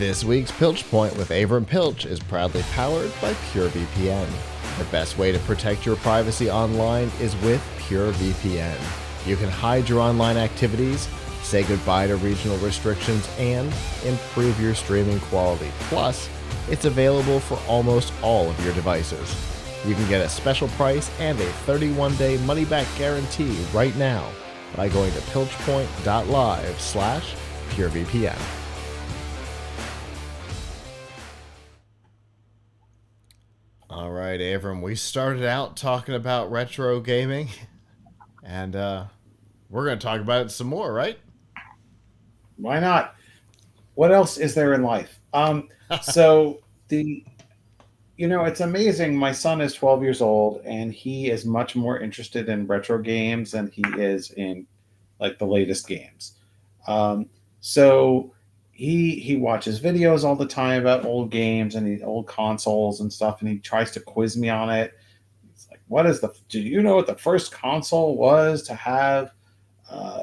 This week's Piltch Point with Avram Piltch is proudly powered by PureVPN. The best way to protect your privacy online is with PureVPN. You can hide your online activities, say goodbye to regional restrictions, and improve your streaming quality. Plus, it's available for almost all of your devices. You can get a special price and a 31-day money-back guarantee right now by going to piltchpoint.live/PureVPN. All right, Avram, we started out talking about retro gaming, and we're going to talk about it some more, right? Why not? What else is there in life? So it's amazing. My son is 12 years old, and he is much more interested in retro games than he is in like the latest games. So he watches videos all the time about old games and old consoles and stuff, and he tries to quiz me on it. It's like, do you know what the first console was to have, to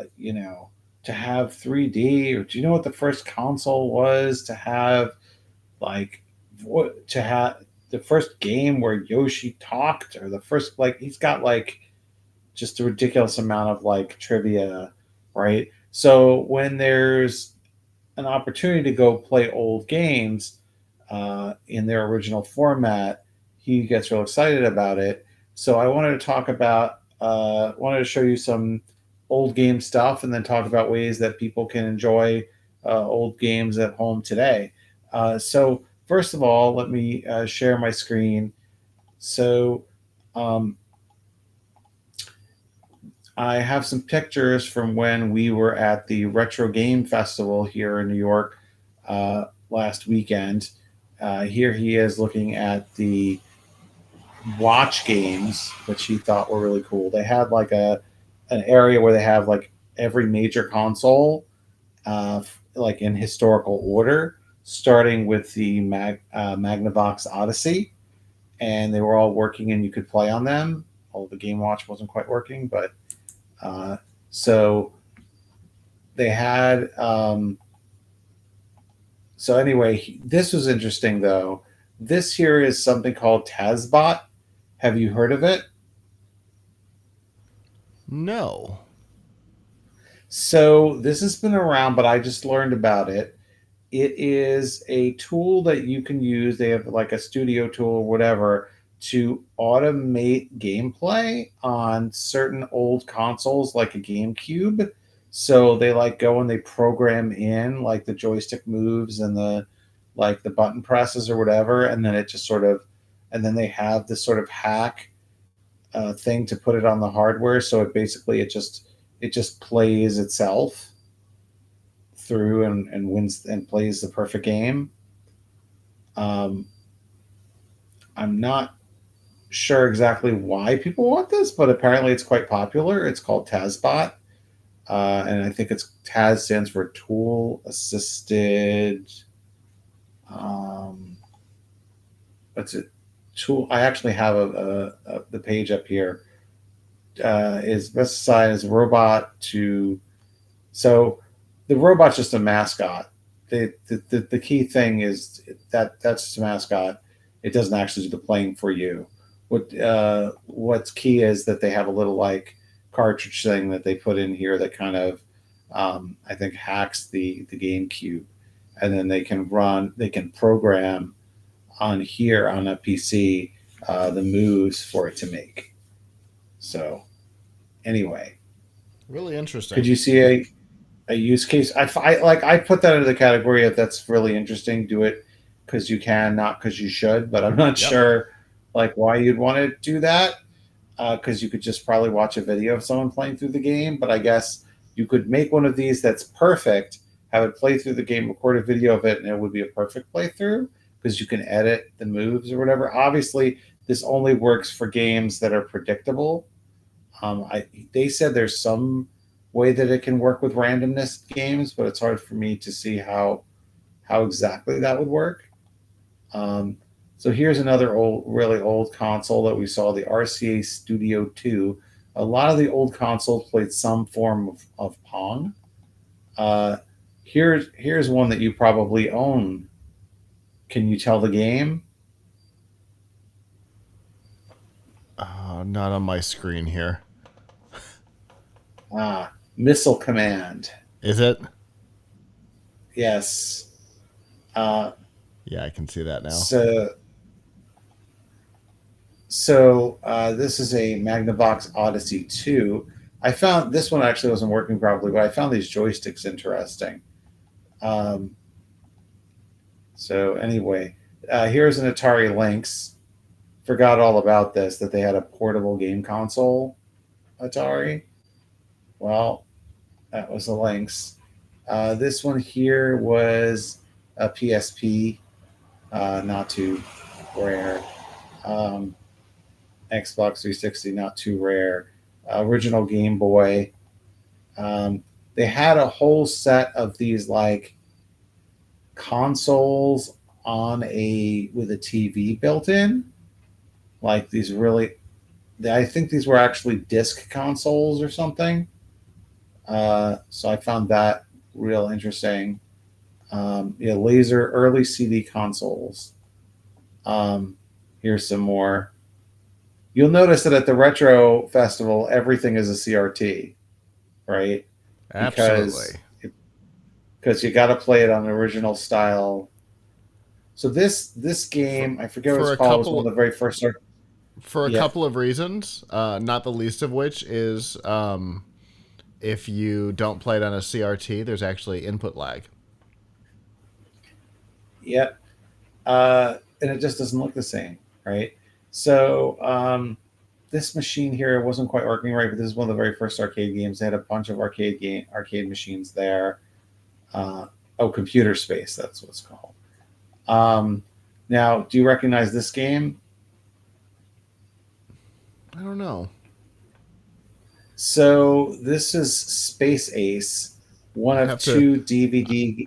have 3D, or do you know what the first console was to have, like, what to have the first game where Yoshi talked, or the first, like, he's got like just a ridiculous amount of like trivia, right? So when there's an opportunity to go play old games in their original format, he gets real excited about it. So I wanted to show you some old game stuff, and then talk about ways that people can enjoy old games at home today. So first of all, let me share my screen. So um, I have some pictures from when we were at the Retro Game Festival here in New York last weekend. Here he is looking at the watch games, which he thought were really cool. They had like an area where they have like every major console, like in historical order, starting with the Magnavox Odyssey, and they were all working, and you could play on them. Although the Game Watch wasn't quite working, but uh, so they had. So anyway, this was interesting though. This here is something called Tazbot. Have you heard of it? No. So this has been around, but I just learned about it. It is a tool that you can use. They have like a studio tool or whatever to automate gameplay on certain old consoles like a GameCube. So they like go and they program in like the joystick moves and the button presses or whatever, and then it just sort of, and then they have this sort of hack thing to put it on the hardware. So it just plays itself through and wins and plays the perfect game. Um, I'm not sure exactly why people want this, but apparently it's quite popular. It's called Tazbot, and I think it's Taz stands for Tool Assisted. Um, what's it? Tool. I actually have the page up here. Is best assigned as a robot to. So the robot's just a mascot. The key thing is that's just a mascot. It doesn't actually do the playing for you. What's key is that they have a little like cartridge thing that they put in here that kind of I think hacks the GameCube, and then they can program on here on a PC the moves for it to make. So anyway, Really could interesting. you see a use case? I put that into the category of that's really interesting. Do it because you can, not because you should. But I'm not Yep. sure like why you'd want to do that, because you could just probably watch a video of someone playing through the game. But I guess you could make one of these that's perfect, have it play through the game, record a video of it, and it would be a perfect playthrough because you can edit the moves or whatever. Obviously, this only works for games that are predictable. They said there's some way that it can work with randomness games, but it's hard for me to see how exactly that would work. Um, so here's another really old console that we saw, the RCA Studio 2. A lot of the old consoles played some form of Pong. Uh, here's one that you probably own. Can you tell the game? Not on my screen here. Missile Command. Is it? Yes. Uh, Yeah, I can see that now. so so this is a Magnavox Odyssey 2. I found this one actually wasn't working properly, but I found these joysticks interesting. Um, so anyway, here's an Atari Lynx. Forgot all about this, that they had a portable game console, Atari. Well, that was the Lynx. This one here was a PSP, not too rare. Um, Xbox 360, not too rare. Original Game Boy. Um, they had a whole set of these like consoles on a with a TV built in, like these really. I think these were actually disc consoles or something. So I found that real interesting. Yeah, laser early CD consoles. Um, Here's some more. You'll notice that at the retro festival, everything is a CRT, right? Because Absolutely. you got to play it on the original style. So this For game, I forget what for it's a called, was one couple of the very first. for a Yeah, couple of reasons, not the least of which is if you don't play it on a CRT, there's actually input lag. yeah, and it just doesn't look the same, right? So this machine here wasn't quite working right, but this is one of the very first arcade games. They had a bunch of arcade machines there. Uh, Computer Space, that's what it's called. Um, Now, do you recognize this game? I don't know. So this is Space Ace, one I of have to two DVD.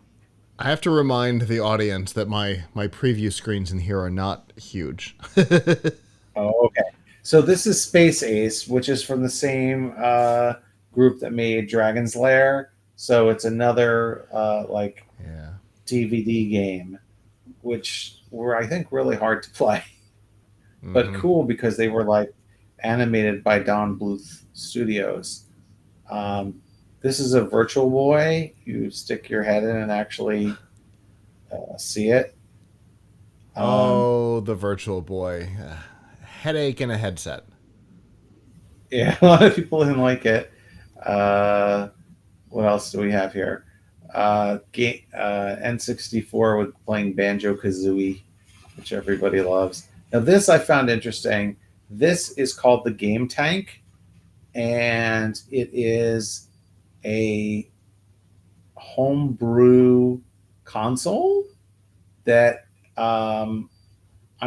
I have to remind the audience that my preview screens in here are not huge. Oh, okay. So this is Space Ace, which is from the same group that made Dragon's Lair. So it's another like Yeah. DVD game, which were I think really hard to play, but Mm-hmm. cool because they were like animated by Don Bluth Studios. Um, this is a Virtual Boy. You stick your head in and actually see it. Um, Oh, the Virtual Boy. Headache and a headset. yeah, a lot of people didn't like it. Uh, what else do we have here? N64 with playing Banjo Kazooie, which everybody loves. Now, this I found interesting. This is called the Game Tank, and it is a homebrew console that I'm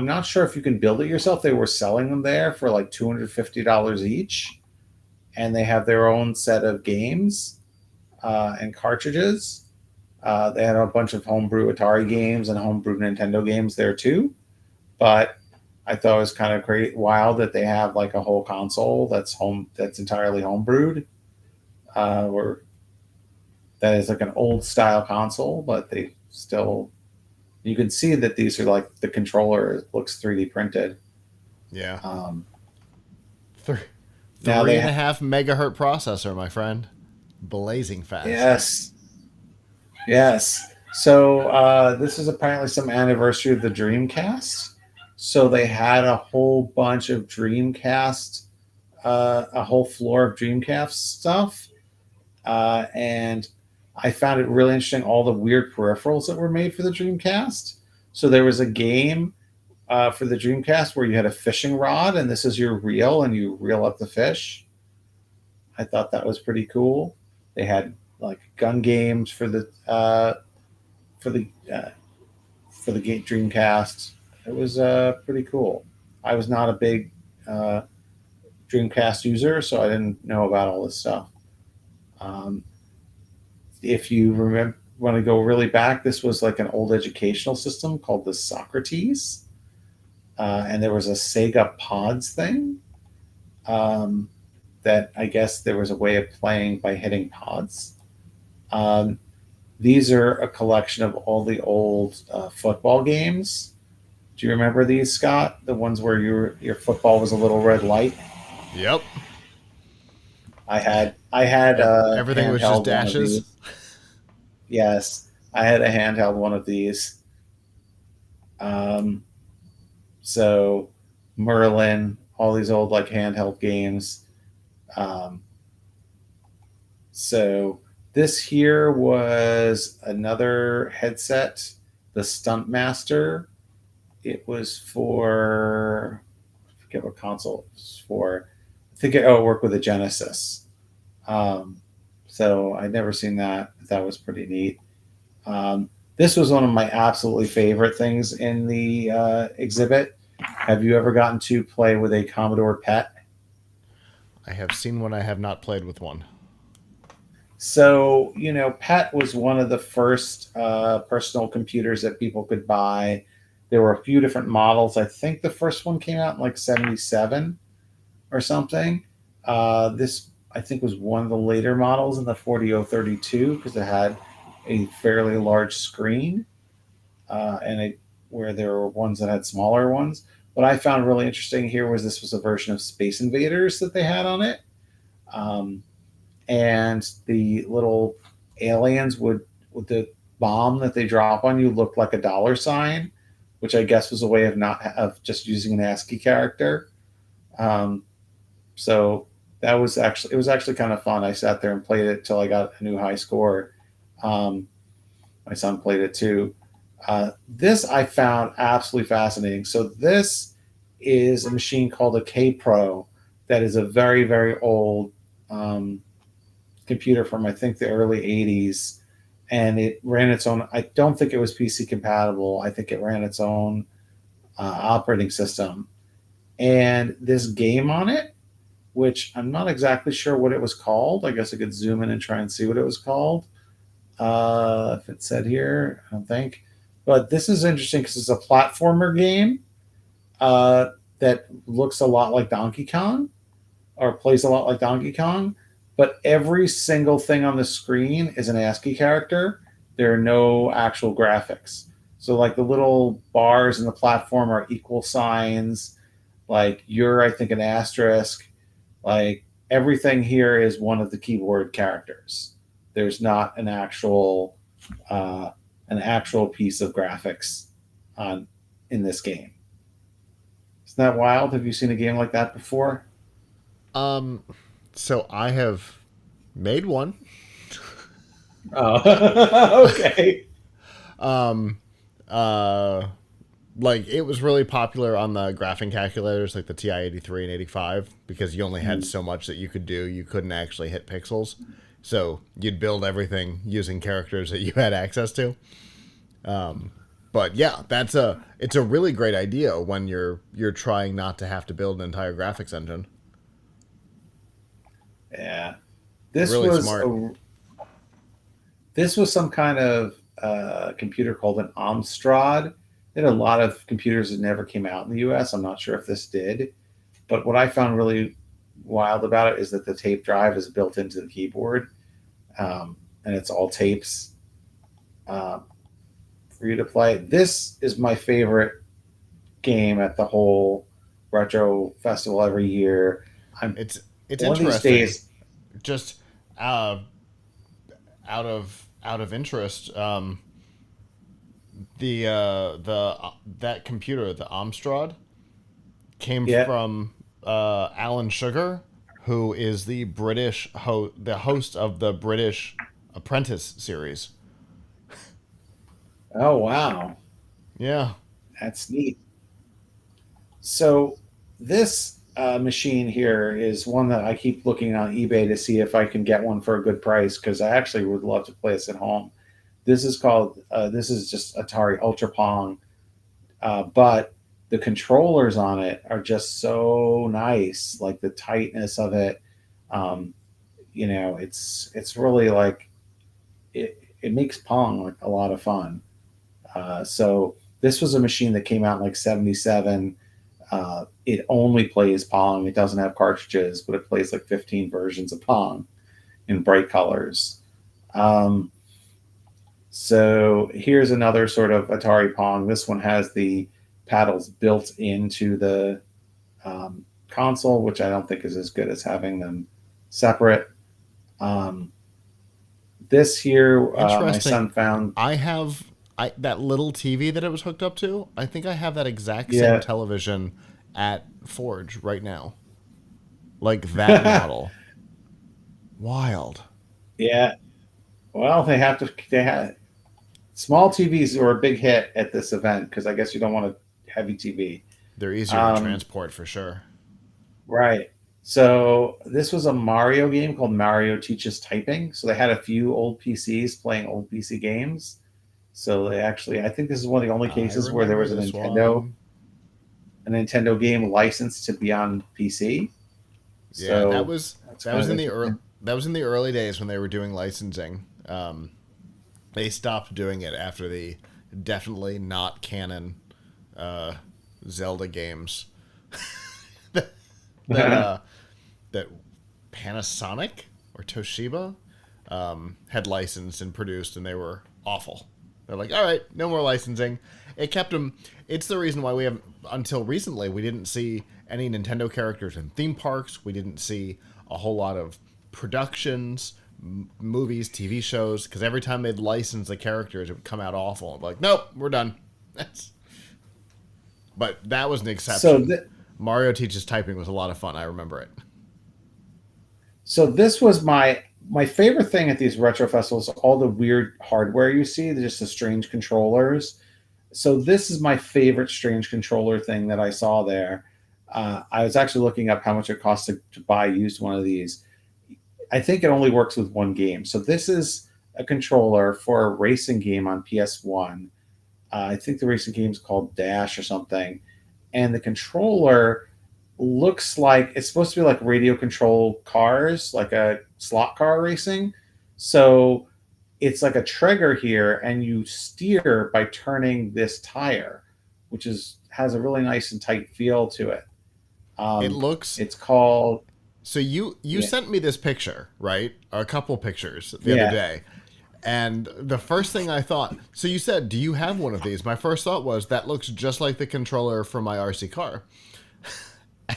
not sure if you can build it yourself. They were selling them there for like $250 each, and they have their own set of games and cartridges. They had a bunch of homebrew Atari games and homebrew Nintendo games there too. But I thought it was kind of great, wild that they have like a whole console that's entirely homebrewed, or that is like an old style console, but they still you can see that these are like the controller looks 3D printed. Yeah. Um, Three, Now three they and a have, half megahertz processor, my friend. Blazing fast. yes, yes. So this is apparently some anniversary of the Dreamcast. So they had a whole bunch of Dreamcast, a whole floor of Dreamcast stuff, and I found it really interesting all the weird peripherals that were made for the Dreamcast. So there was a game for the Dreamcast where you had a fishing rod, and this is your reel, and you reel up the fish. I thought that was pretty cool. They had like gun games for the uh, for the game Dreamcast. It was pretty cool. I was not a big uh, Dreamcast user, so I didn't know about all this stuff. Um, if you remember, want to go really back, this was like an old educational system called the Socrates, and there was a Sega Pods thing um, that I guess there was a way of playing by hitting pods. Um, These are a collection of all the old football games. Do you remember these, Scott? The ones where your football was a little red light. Yep. I had a Everything was just handheld one of dashes. these. Yes, I had a handheld one of these. Um, so Merlin, all these old like handheld games. Um, so this here was another headset, the Stuntmaster. It was for I forget what console it was for. I think it worked with a Genesis. Um, so I'd never seen that. But that was pretty neat. This was one of my absolutely favorite things in the exhibit. Have you ever gotten to play with a Commodore PET? I have seen one. I have not played with one. So, PET was one of the first personal computers that people could buy. There were a few different models. I think the first one came out in like 77 or something. This, I think, was one of the later models in the 4032 because it had a fairly large screen where there were ones that had smaller ones. What I found really interesting here was this was a version of Space Invaders that they had on it. Um, and the little aliens would with the bomb that they drop on you looked like a dollar sign, which I guess was a way of just using an ASCII character. Um, so that was actually it was actually kind of fun. I sat there and played it till I got a new high score. Um, my son played it too. This I found absolutely fascinating. So this is a machine called a K Pro that is a very very old um, computer from I think the early 80s, and it ran its own. I don't think it was PC compatible. I think it ran its own operating system, and this game on it, which I'm not exactly sure what it was called. I guess I could zoom in and try and see what it was called. If it said here, I don't think. But this is interesting because it's a platformer game uh, that looks a lot like Donkey Kong or plays a lot like Donkey Kong, but every single thing on the screen is an ASCII character. There are no actual graphics. So, like the little bars in the platform are equal signs. Like you're, I think, an asterisk. Like everything here is one of the keyboard characters. There's not uh, an actual piece of graphics on in this game. Isn't that wild? Have you seen a game like that before? Um, so I have made one. Oh, okay. Um, uh, like it was really popular on the graphing calculators, like the TI 83 and 85, because you only had so much that you could do. You couldn't actually hit pixels, so you'd build everything using characters that you had access to. But yeah, it's a really great idea when you're trying not to have to build an entire graphics engine. Yeah. This Really was smart. a this was some kind of computer called an Amstrad. They had a lot of computers that never came out in the US. I'm not sure if this did, but what I found really wild about it is that the tape drive is built into the keyboard, and it's all tapes uh, for you to play. This is my favorite game at the whole retro festival every year. I'm It's one of these interesting. days. Just uh, out of interest, the that computer, the Amstrad, came Yeah. from Alan Sugar, who is the host of the British Apprentice series. Oh wow, Yeah, that's neat. So this machine here is one that I keep looking on eBay to see if I can get one for a good price because I actually would love to play this at home. This is just Atari Ultra Pong, but the controllers on it are just so nice, like the tightness of it. Um, it's really like it makes Pong like a lot of fun. So this was a machine that came out in like 77. It only plays Pong. It doesn't have cartridges, but it plays like 15 versions of Pong in bright colors. Um, So here's another sort of Atari Pong. This one has the paddles built into the console, which I don't think is as good as having them separate. Um, this here, my Interesting. son found. I have that little TV that it was hooked up to. I think I have that exact same Yeah, television at Forge right now. Like that model. Wild. yeah. Well, they have to. They had small TVs were a big hit at this event because I guess you don't want a heavy TV. They're easier to Um, transport for sure. right. So this was a Mario game called Mario Teaches Typing. So they had a few old PCs playing old PC games. So they actually, I think this is one of the only I cases where there remember was this one. a Nintendo game licensed to be on PC. Yeah, So that's that kind was of in the early interesting. that was in the early days when they were doing licensing. They stopped doing it after the definitely not canon uh, Zelda games that that Panasonic or Toshiba had licensed and produced, and they were awful. They're like, all right, no more licensing. It kept them. It's the reason why we have, until recently, we didn't see any Nintendo characters in theme parks. We didn't see a whole lot of productions, movies, TV shows, because every time they'd license the characters, it would come out awful. I'm like, nope, we're done. But that was an so exception. th- Mario Teaches Typing was a lot of fun. I remember it. so this was my favorite thing at these retro festivals. All the weird hardware you see, just the strange controllers. So this is my favorite strange controller thing that I saw there. I was actually looking up how much it costs to buy used one of these. I think it only works with one game. So this is a controller for a racing game on PS1. I think the racing game is called Dash or something. And the controller looks like it's supposed to be like radio control cars, like a slot car racing. So it's like a trigger here, and you steer by turning this tire, which is has a really nice and tight feel to it. It Um, looks it's called so you yeah, sent me this picture, right? A couple pictures the other yeah. day. And the first thing I thought, so you said, "Do you have one of these?" My first thought was that looks just like the controller for my RC car.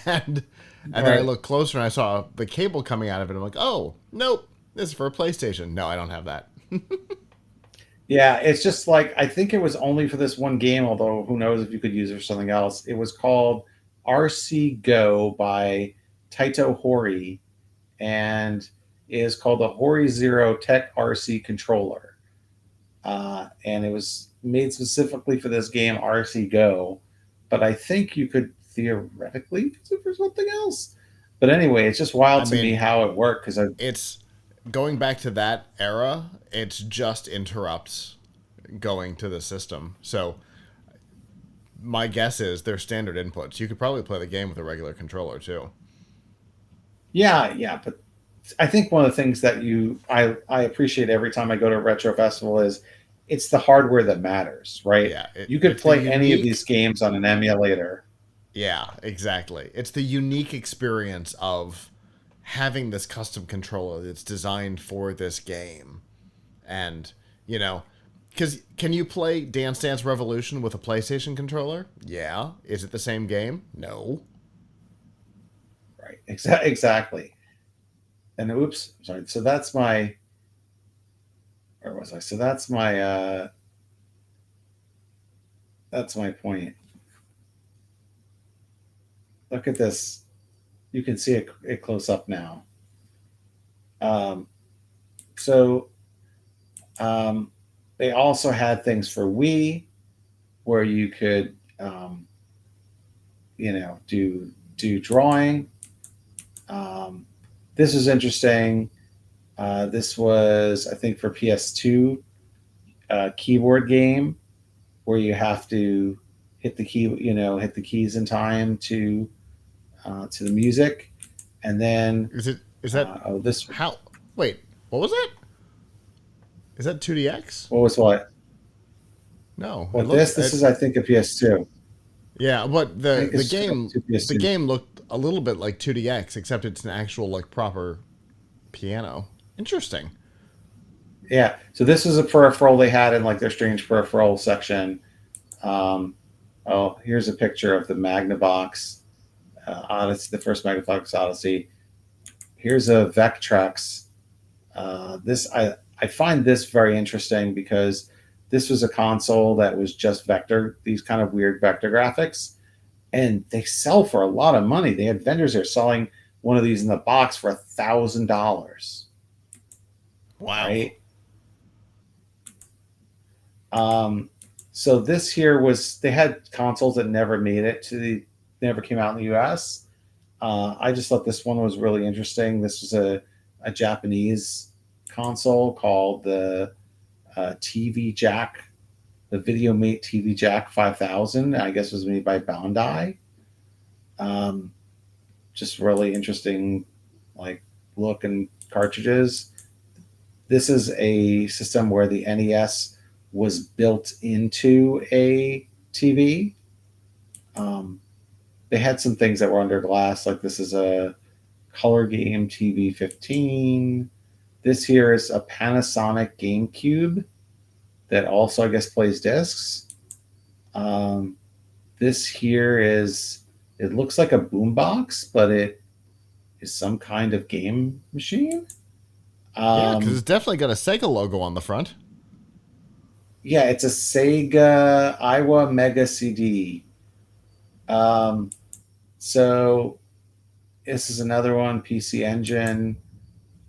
And then I Right. looked closer and I saw the cable coming out of it. I'm like, "Oh, nope. This is for a PlayStation." No, I don't have that. Yeah, it's just like I think it was only for this one game, although who knows if you could use it for something else. It was called RC Go by Taito Hori, and is called the Hori Zero Tech RC controller. And it was made specifically for this game RC Go, but I think you could theoretically use it for something else. But anyway, it's just wild I to me mean, how it worked because I it's going back to that era, it's just interrupts going to the system. So my guess is they're standard inputs. You could probably play the game with a regular controller too. yeah, but I think one of the things that I appreciate every time I go to a retro festival is it's the hardware that matters, right? Yeah, You could it's the play any of these unique. games on an emulator. Yeah, exactly. It's the unique experience of having this custom controller that's designed for this game. And, you know, because can you play Dance Dance Revolution with a PlayStation controller? Yeah. Is it the same game? No. Right. Exactly. And oops, sorry. So that's my where was I? So that's my point. Look at this. You can see it close up now. Um, so um, they also had things for Wii where you could do drawing. Um, this is interesting. This was, I think, for PS2 keyboard game where you have to hit the key, hit the keys in time to the music, and then Is that this how? Wait, what was it? Is that 2DX? what was what? No, it What looked this is I think a PS2. yeah, but I think it's PS2, the PS2. game looked a little bit like 2DX except it's an actual like proper piano. Interesting. Yeah. So this was a peripheral they had in like their strange peripheral section. Um, oh, here's a picture of the Magnavox Odyssey, the first Magnavox Odyssey. Here's a Vectrex. This I find this very interesting because this was a console that was just vector, these kind of weird vector graphics, and they sell for a lot of money. They had vendors there selling one of these in the box for $1,000, Wow. right? Um, so this here was they had consoles that never made it to the never came out in the U.S. I just thought this one was really interesting. This was a Japanese console called the TV Jack, the Video Mate TV Jack 5000. I guess was made by Bandai. Um, just really interesting, like look and cartridges. This is a system where the NES was built into a TV. Um, they had some things that were under glass, like this is a Color Game TV 15. This here is a Panasonic GameCube that also, I guess, plays discs. Um, this here is, it looks like a boombox, but it is some kind of game machine. Yeah, because it's Um, definitely got a Sega logo on the front. yeah, it's a Sega Iowa Mega CD. Um, so this is another one, PC Engine.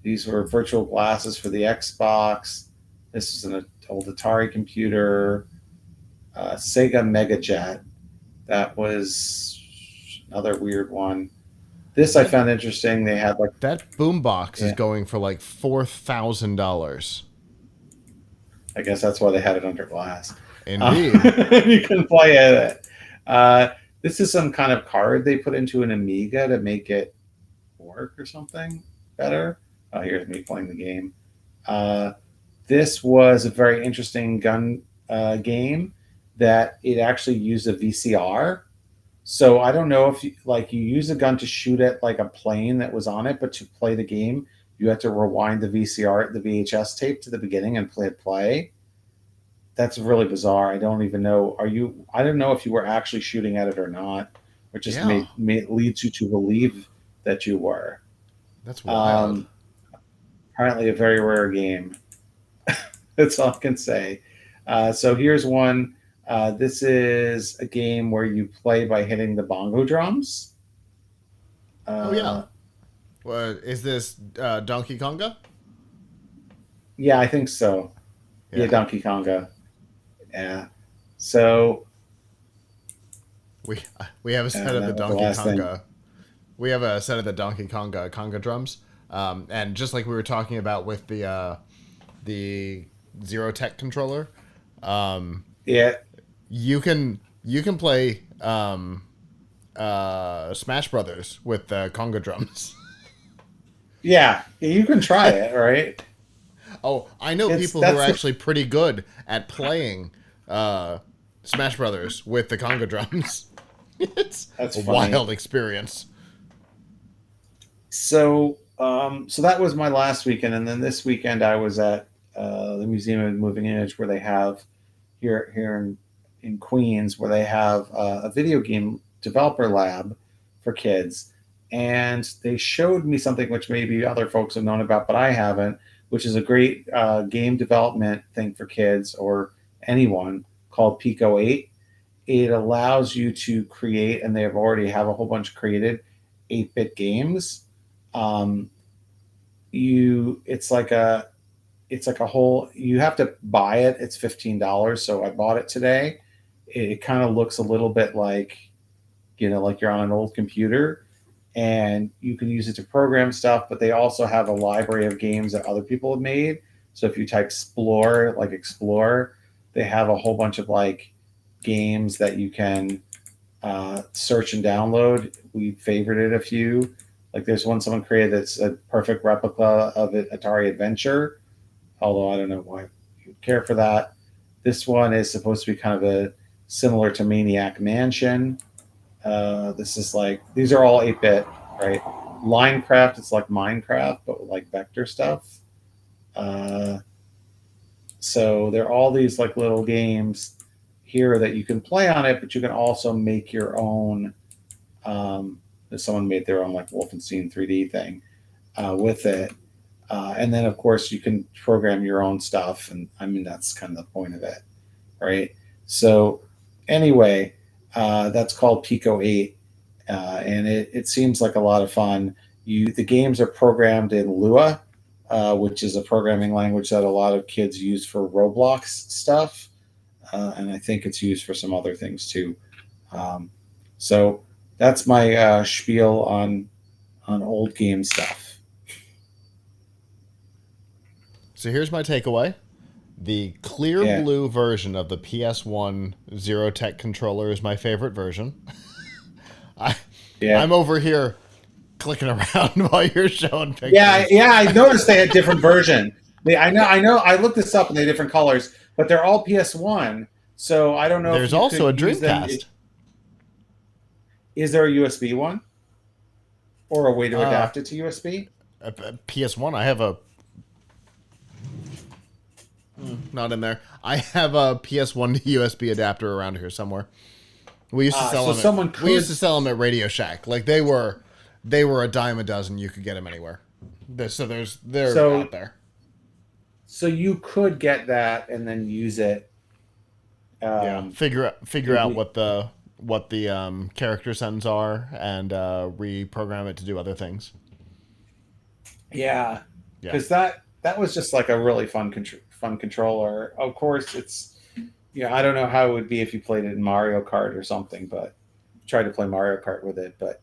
These were virtual glasses for the Xbox. This is an old Atari computer. Sega Mega Jet. That was another weird one. This I That found interesting. They had like, that boombox is yeah, going for like $4,000. I guess that's why they had it under glass. Indeed. You can play it. Uh, this is some kind of card they put into an Amiga to make it work or something better. Oh, here's me playing the game. Uh, this was a very interesting gun game that it actually used a VCR. So I don't know if you, like you use a gun to shoot at like a plane that was on it, but to play the game, you have to rewind the VCR, the VHS tape to the beginning and play. That's really bizarre. I don't even know. Are you? I don't know if you were actually shooting at it or not, or just Yeah, leads you to believe that you were. that's wild. Um, Apparently, a very rare game. That's all I can say. So here's one. This is a game where you play by hitting the bongo drums. Oh yeah. Uh, Is this Donkey Konga? yeah, I think so. Yeah, Yeah. Donkey Konga. Yeah. So, We have a set and of the that was the Donkey last thing. Konga. We have a set of the Donkey Konga conga drums. And just like we were talking about with the Zero Tech controller, um, Yeah. you can play Smash Brothers with the conga drums. Yeah. You can try it, right? Oh, I know It's people who are that's the actually pretty good at playing uh, Smash Brothers with the conga drums. It's that's a funny. wild experience. So that was my last weekend, and then this weekend I was at the Museum of Moving Image, where they have here in Queens, where they have a video game developer lab for kids, and they showed me something which maybe other folks have known about, but I haven't, which is a great game development thing for kids or anyone called Pico 8. It allows you to create, and they have already have a whole bunch created 8-bit games. Um, you it's like a whole, you have to buy it. It's $15. So I bought it today. It kind of looks a little bit like, like you're on an old computer, and you can use it to program stuff, but they also have a library of games that other people have made. So if you type explore, they have a whole bunch of like games that you can search and download. We favorited a few. Like there's one someone created that's a perfect replica of it, Atari Adventure, although I don't know why you care for that. This one is supposed to be kind of a similar to Maniac Mansion. This is like, these are all 8-bit, right? Linecraft, it's like Minecraft, but with like vector stuff. Uh, So there are all these like little games here that you can play on it, but you can also make your own. Um, someone made their own like Wolfenstein 3D thing with it. And then, of course, you can program your own stuff. And I mean, that's kind of the point of it, right? So, anyway, that's called Pico 8. And it seems like a lot of fun. The games are programmed in Lua, which is a programming language that a lot of kids use for Roblox stuff. And I think it's used for some other things too. Um, so that's my spiel on old game stuff. So here's my takeaway. The clear Yeah. blue version of the PS1 Zero Tech controller is my favorite version. I, Yeah. I'm over here clicking around while you're showing pictures. Yeah. I noticed they had different version. I know. I looked this up and they're different colors, but they're all PS1. So I don't know. There's if you also a could use them. Dreamcast. Is there a USB one, or a way to adapt it to USB? PS1. I have a. Not in there. I have a PS1 to USB adapter around here somewhere. We used to sell them. We used to sell them at Radio Shack. Like they were a dime a dozen. You could get them anywhere. They're out there. So you could get that and then use it. Figure out what the character sends are and reprogram it to do other things. Yeah, because that was just like a really fun controller. Of course, it's I don't know how it would be if you played it in Mario Kart or something, but tried to play Mario Kart with it. But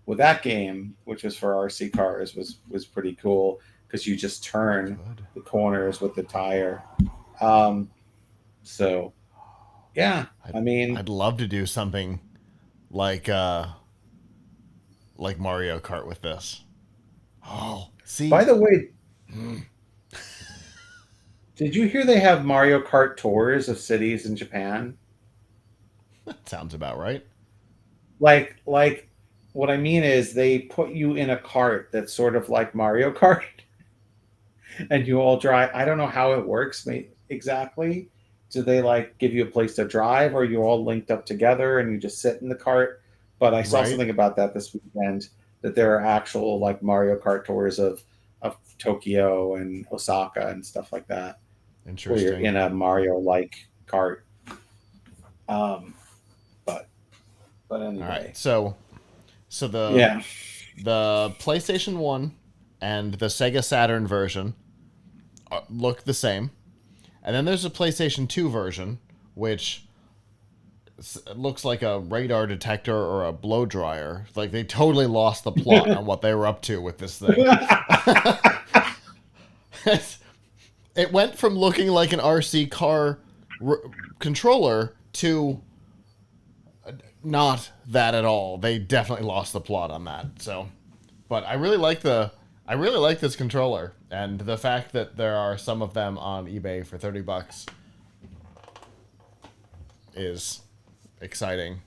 with that game, which was for RC cars, was pretty cool because you just turn the corners with the tire. So yeah, I'd love to do something like Mario Kart with this. Oh, see. By the way, did you hear they have Mario Kart tours of cities in Japan? That sounds about right. Like what I mean is they put you in a cart that's sort of like Mario Kart and you all drive. I don't know how it works exactly. Do they like give you a place to drive, or you all linked up together and you just sit in the cart? But I saw something about that this weekend, that there are actual like Mario Kart tours of Tokyo and Osaka and stuff like that. Interesting. Where you're in a Mario like cart. But anyway. All right. So the PlayStation 1 and the Sega Saturn version look the same. And then there's a PlayStation 2 version, which looks like a radar detector or a blow dryer. Like they totally lost the plot on what they were up to with this thing. It went from looking like an RC car controller to not that at all. They definitely lost the plot on that. So, but I really like this controller, and the fact that there are some of them on eBay for $30 is exciting.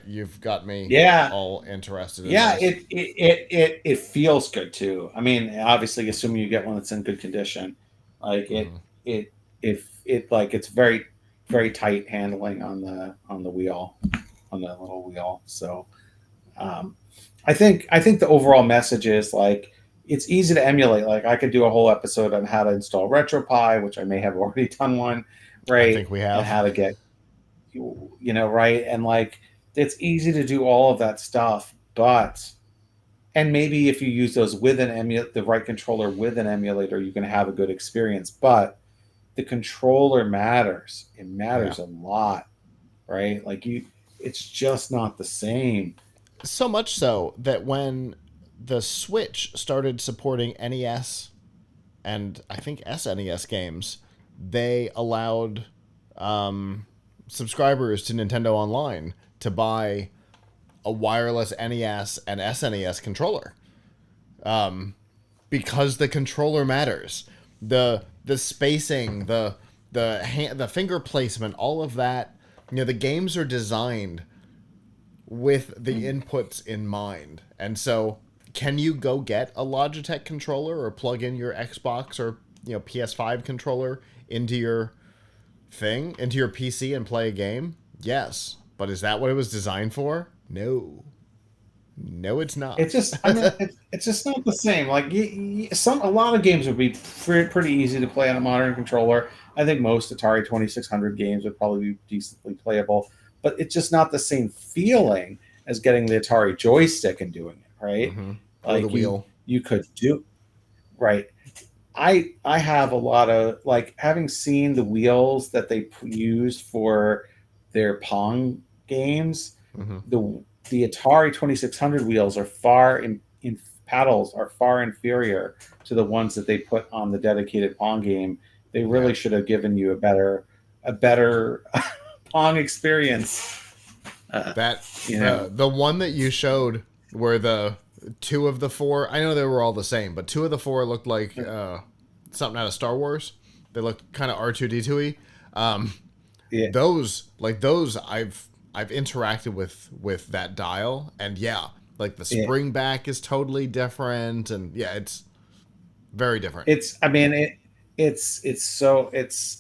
You've got me all interested in this. It feels good too. I mean, obviously assuming you get one that's in good condition. Like it's very, very tight handling on the wheel, on that little wheel. So I think the overall message is like it's easy to emulate. Like I could do a whole episode on how to install RetroPie, which I may have already done one, right? I think we have. And how to get right, and like it's easy to do all of that stuff, and maybe if you use those with the right controller with an emulator, you can have a good experience. But the controller matters. It matters a lot, right? Like it's just not the same. So much so that when the Switch started supporting NES and I think SNES games, they allowed subscribers to Nintendo Online to buy a wireless NES and SNES controller, because the controller matters. The spacing, the finger placement, all of that. The games are designed with the inputs in mind, and so can you go get a Logitech controller or plug in your Xbox or PS5 controller into your thing into your PC and play a game? Yes. But is that what it was designed for? No. No, it's It's not. just, I mean, it's just not the same. Like a lot of games would be pretty easy to play on a modern controller. I think most Atari 2600 games would probably be decently playable, but it's just not the same feeling as getting the Atari joystick and doing it, right? Mm-hmm. Or the Like wheel. you could do right. I have a lot of like having seen the wheels that they used for their Pong games. Mm-hmm. The Atari 2600 wheels are in paddles are far inferior to the ones that they put on the dedicated Pong game. They Yeah. really should have given you a better Pong experience. Uh, That you know, the one that you showed where the two of the four, I know they were all the same, but two of the four looked like something out of Star Wars. They looked kind of R2D2y. Um, yeah, those I've interacted with that dial, and yeah, like the yeah. spring back is totally different, and yeah, it's very different. It's I mean it's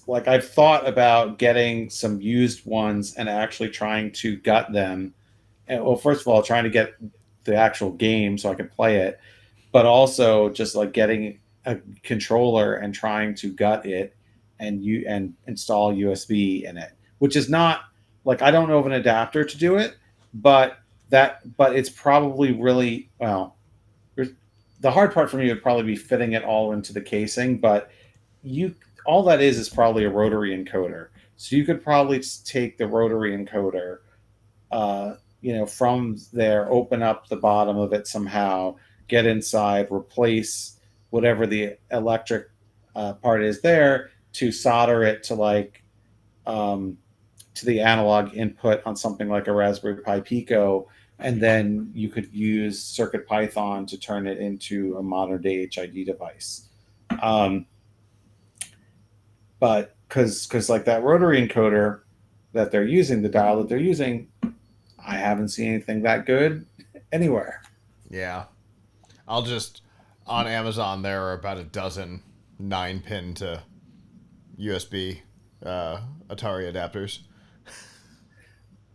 like I've thought about getting some used ones and actually trying to gut them. And well, first of all, trying to get the actual game so I can play it, but also just like getting a controller and trying to gut it and install USB in it, which is not like I don't know of an adapter to do it, but but it's probably really well. The hard part for me would probably be fitting it all into the casing, but you all that is probably a rotary encoder. So you could probably take the rotary encoder, from there, open up the bottom of it somehow, get inside, replace whatever the electric part is there to solder it to um, to the analog input on something like a Raspberry Pi Pico, and then you could use Circuit Python to turn it into a modern day HID device. Um, but because like that rotary encoder that they're using, the dial that they're using, I haven't seen anything that good anywhere. Yeah, I'll just on Amazon there are about a dozen 9-pin to USB Atari adapters.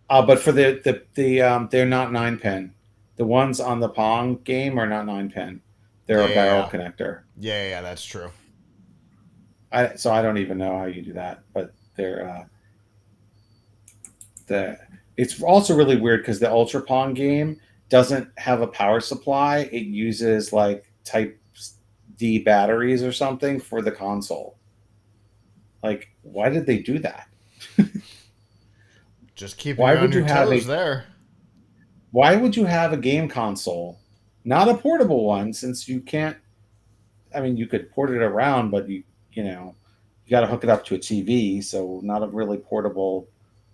But for they're not 9 pin. The ones on the Pong game are not 9 pin. They're Yeah, a barrel yeah, connector. yeah, yeah. That's true. So I don't even know how you do that, but they're the it's also really weird because the Ultra Pong game doesn't have a power supply. It uses like Type D batteries or something for the console. Like, why did they do that? Just keeping Why you on would your you have toes a there. why would you have a game console, not a portable one, since you can't? I mean, you could port it around, but you got to hook it up to a TV, so not a really portable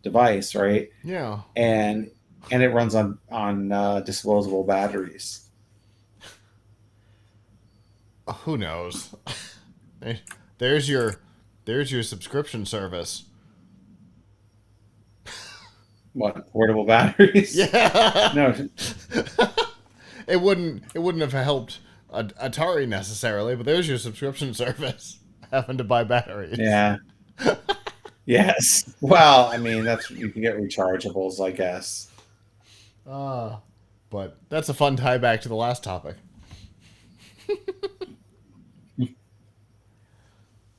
device, right? Yeah. And it runs on disposable batteries. Who knows? there's your there's your subscription service. What, portable batteries? Yeah. No, it wouldn't have helped Atari necessarily, but there's your subscription service. Having to buy batteries. yeah, yes. Well, I mean, that's you can get rechargeables, I guess. But that's a fun tie back to the last topic.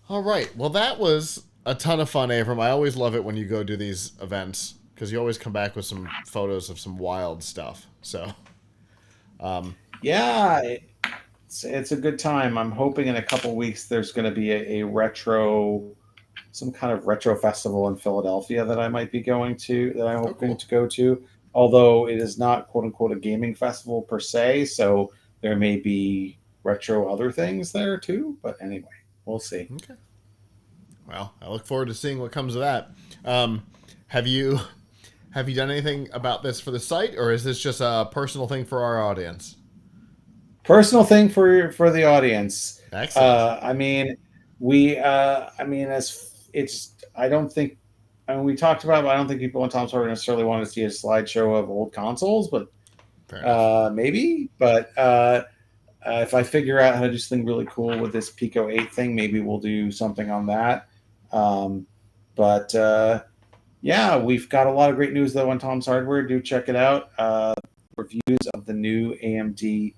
All right. Well, that was a ton of fun, Avram. I always love it when you go do these events because you always come back with some photos of some wild stuff. So, Yeah, it's a good time. I'm hoping in a couple weeks there's going to be a retro, some kind of retro festival in Philadelphia that I might be going to, that I'm oh, hoping cool. to go to. Although it is not quote unquote a gaming festival per se, so there may be retro other things there too. But anyway, we'll see. Okay. Well, I look forward to seeing what comes of that. Um, have you have you done anything about this for the site, or is this just a personal thing for our audience? Personal thing for the audience. Excellent. I mean, I mean, as it's, I don't think. I mean, we talked about, but I don't think people on Tom's Harbor necessarily want to see a slideshow of old consoles, but Fair enough. maybe. But if I figure out how to do something really cool with this Pico 8 thing, maybe we'll do something on that. Um, But yeah, we've got a lot of great news though on Tom's Hardware. Do check it out. Reviews of the new AMD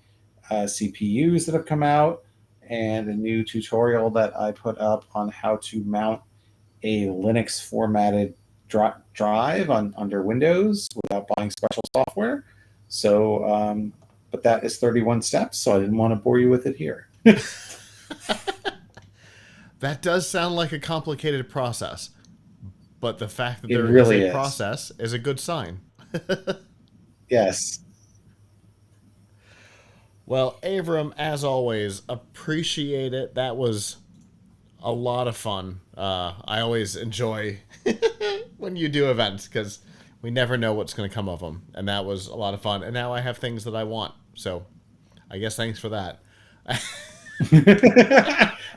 CPUs that have come out, and a new tutorial that I put up on how to mount a Linux formatted drive on under Windows without buying special software. So, but that is 31 steps, so I didn't want to bore you with it here. That does sound like a complicated process, but the fact that It there is a really is. process is a good sign. Yes. Well, Avram, as always, appreciate it. That was a lot of fun. I always enjoy when you do events because we never know what's going to come of them. And that was a lot of fun. And now I have things that I want. So I guess thanks for that.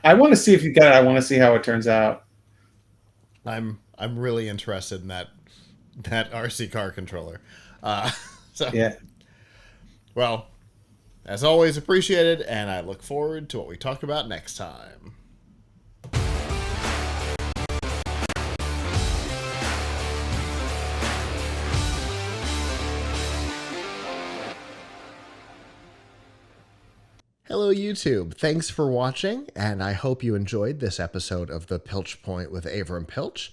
I want to see if you got it. I want to see how it turns out. I'm really interested in that RC car controller. So Yeah. well, as always, appreciated, and I look forward to what we talk about next time. Hello, YouTube. Thanks for watching, and I hope you enjoyed this episode of the Piltch Point with Avram Piltch.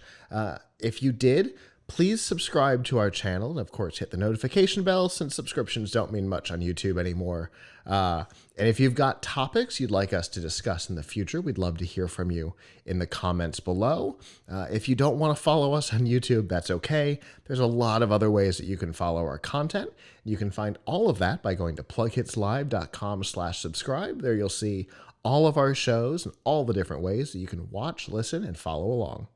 If you did, please subscribe to our channel, and of course hit the notification bell since subscriptions don't mean much on YouTube anymore. And if you've got topics you'd like us to discuss in the future, we'd love to hear from you in the comments below. If you don't want to follow us on YouTube, that's okay. There's a lot of other ways that you can follow our content. You can find all of that by going to plughitslive.com/subscribe. There you'll see all of our shows and all the different ways that you can watch, listen, and follow along.